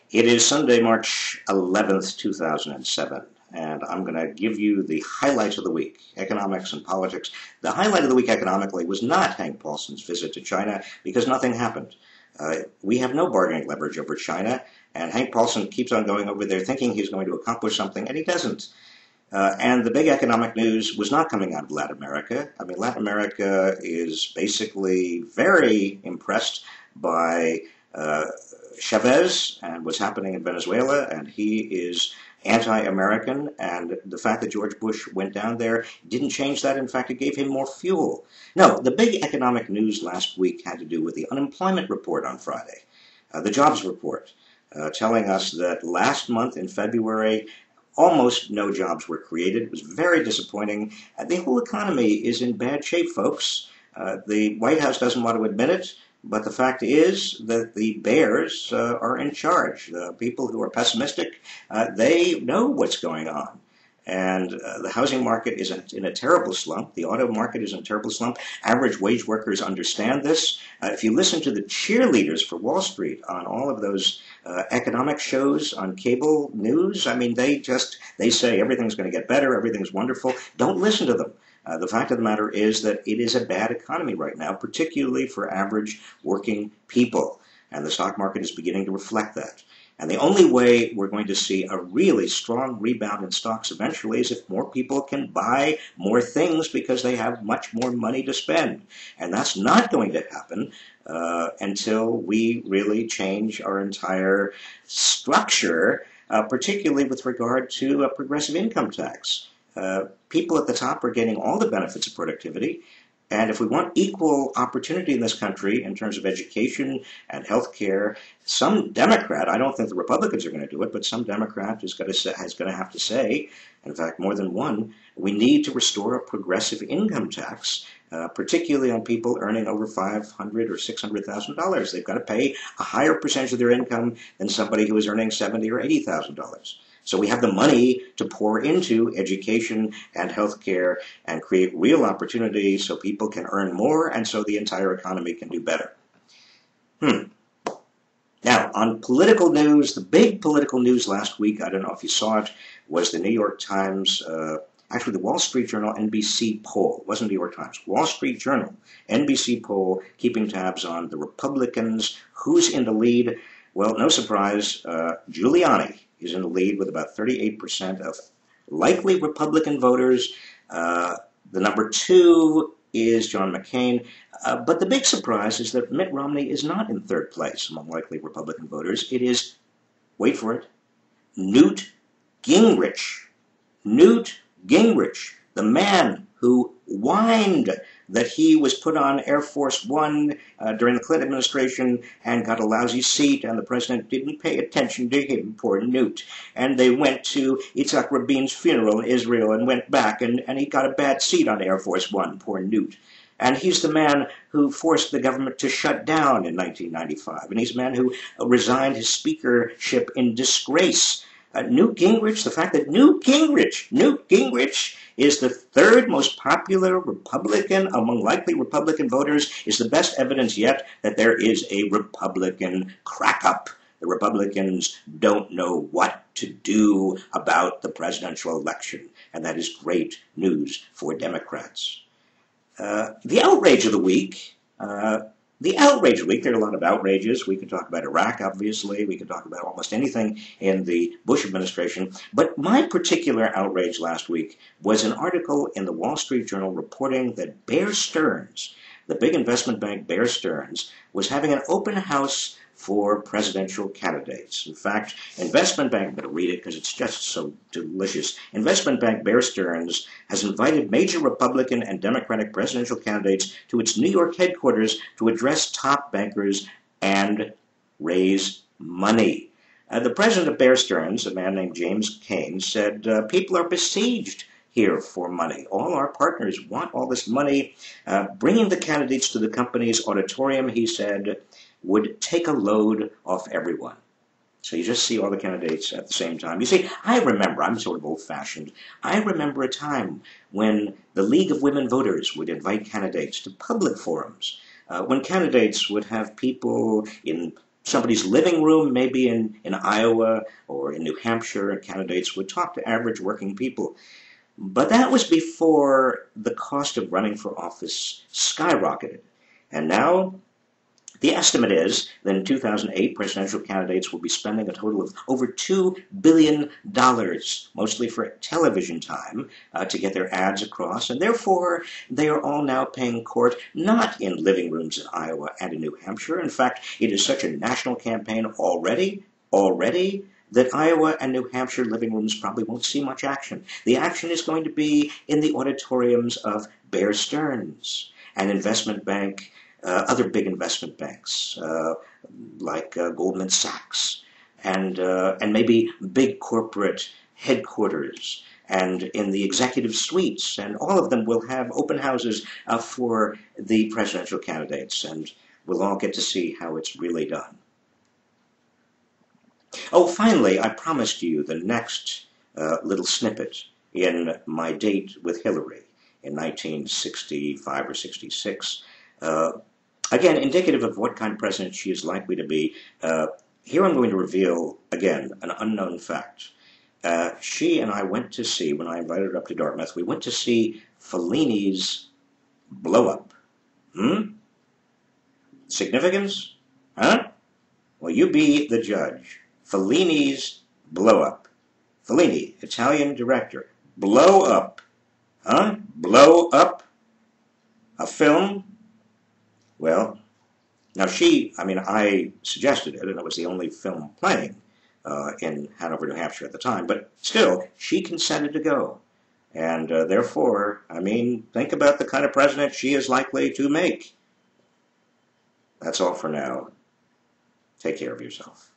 It is Sunday, March 11th, 2007, and I'm going to give you the highlights of the week, economics and politics. The highlight of the week economically was not Hank Paulson's visit to China because nothing happened. We have no bargaining leverage over China, and Hank Paulson keeps on going over there thinking he's going to accomplish something, and he doesn't. And the big economic news was not coming out of Latin America. I mean, Latin America is basically very impressed by Chavez and what's happening in Venezuela, and he is anti-American, and the fact that George Bush went down there didn't change that. In fact, it gave him more fuel. No, the big economic news last week had to do with the unemployment report on Friday, the jobs report, telling us that last month in February, almost no jobs were created. It was very disappointing. The whole economy is in bad shape, folks. The White House doesn't want to admit it, but the fact is that the bears are in charge. The people who are pessimistic, they know what's going on. And the housing market is in a terrible slump. The auto market is in a terrible slump. Average wage workers understand this. If you listen to the cheerleaders for Wall Street on all of those economic shows on cable news, I mean, they say everything's going to get better, everything's wonderful. Don't listen to them. The fact of the matter is that it is a bad economy right now, particularly for average working people. And the stock market is beginning to reflect that. And the only way we're going to see a really strong rebound in stocks eventually is if more people can buy more things because they have much more money to spend. And that's not going to happen until we really change our entire structure, particularly with regard to a progressive income tax. People at the top are getting all the benefits of productivity. And if we want equal opportunity in this country in terms of education and health care, some Democrat, I don't think the Republicans are going to do it, but some Democrat is going to have to say, in fact, more than one, we need to restore a progressive income tax, particularly on people earning over $500,000 or $600,000. They've got to pay a higher percentage of their income than somebody who is earning $70,000 or $80,000. So we have the money to pour into education and healthcare and create real opportunity so people can earn more and so the entire economy can do better. Now, on political news, the big political news last week, I don't know if you saw it, was the New York Times, actually the Wall Street Journal NBC poll. It wasn't New York Times. Wall Street Journal NBC poll, keeping tabs on the Republicans. Who's in the lead? Well, no surprise, Giuliani is in the lead with about 38% of likely Republican voters. The number two is John McCain. But the big surprise is that Mitt Romney is not in third place among likely Republican voters. It is, wait for it, Newt Gingrich. Newt Gingrich, the man who whined that he was put on Air Force One during the Clinton administration and got a lousy seat, and the president didn't pay attention to him, poor Newt. And they went to Yitzhak Rabin's funeral in Israel and went back, and he got a bad seat on Air Force One, poor Newt. And he's the man who forced the government to shut down in 1995, and he's the man who resigned his speakership in disgrace. Newt Gingrich, the fact that Newt Gingrich is the third most popular Republican among likely Republican voters is the best evidence yet that there is a Republican crack-up. The Republicans don't know what to do about the presidential election, and that is great news for Democrats. The outrage of the week, there are a lot of outrages. We could talk about Iraq, obviously. We could talk about almost anything in the Bush administration. But my particular outrage last week was an article in the Wall Street Journal reporting that Bear Stearns, the big investment bank Bear Stearns, was having an open house for presidential candidates. In fact, investment bank, I'm going to read it because it's just so delicious. Investment bank Bear Stearns has invited major Republican and Democratic presidential candidates to its New York headquarters to address top bankers and raise money. The president of Bear Stearns, a man named James Kane, said, people are besieged here for money. All our partners want all this money. Bringing the candidates to the company's auditorium, he said, would take a load off everyone. So you just see all the candidates at the same time. You see, I remember, I'm sort of old-fashioned, I remember a time when the League of Women Voters would invite candidates to public forums, when candidates would have people in somebody's living room, maybe in Iowa or in New Hampshire, and candidates would talk to average working people. But that was before the cost of running for office skyrocketed. And now the estimate is that in 2008, presidential candidates will be spending a total of over $2 billion, mostly for television time, to get their ads across. And therefore, they are all now paying court not in living rooms in Iowa and in New Hampshire. In fact, it is such a national campaign already, that Iowa and New Hampshire living rooms probably won't see much action. The action is going to be in the auditoriums of Bear Stearns, an investment bank, other big investment banks like Goldman Sachs, and maybe big corporate headquarters, and in the executive suites, and all of them will have open houses for the presidential candidates, and we'll all get to see how it's really done. Oh, finally, I promised you the next little snippet in my date with Hillary in 1965 or 66. Again, indicative of what kind of president she is likely to be. Here I'm going to reveal, again, an unknown fact. She and I went to see, when I invited her up to Dartmouth, we went to see Fellini's Blow Up. Significance? Huh? Well, you be the judge. Fellini's Blow Up. Fellini, Italian director. Blow Up. Huh? Blow Up? A film? Well, now I suggested it, and it was the only film playing in Hanover, New Hampshire at the time, but still, she consented to go. And therefore, think about the kind of president she is likely to make. That's all for now. Take care of yourself.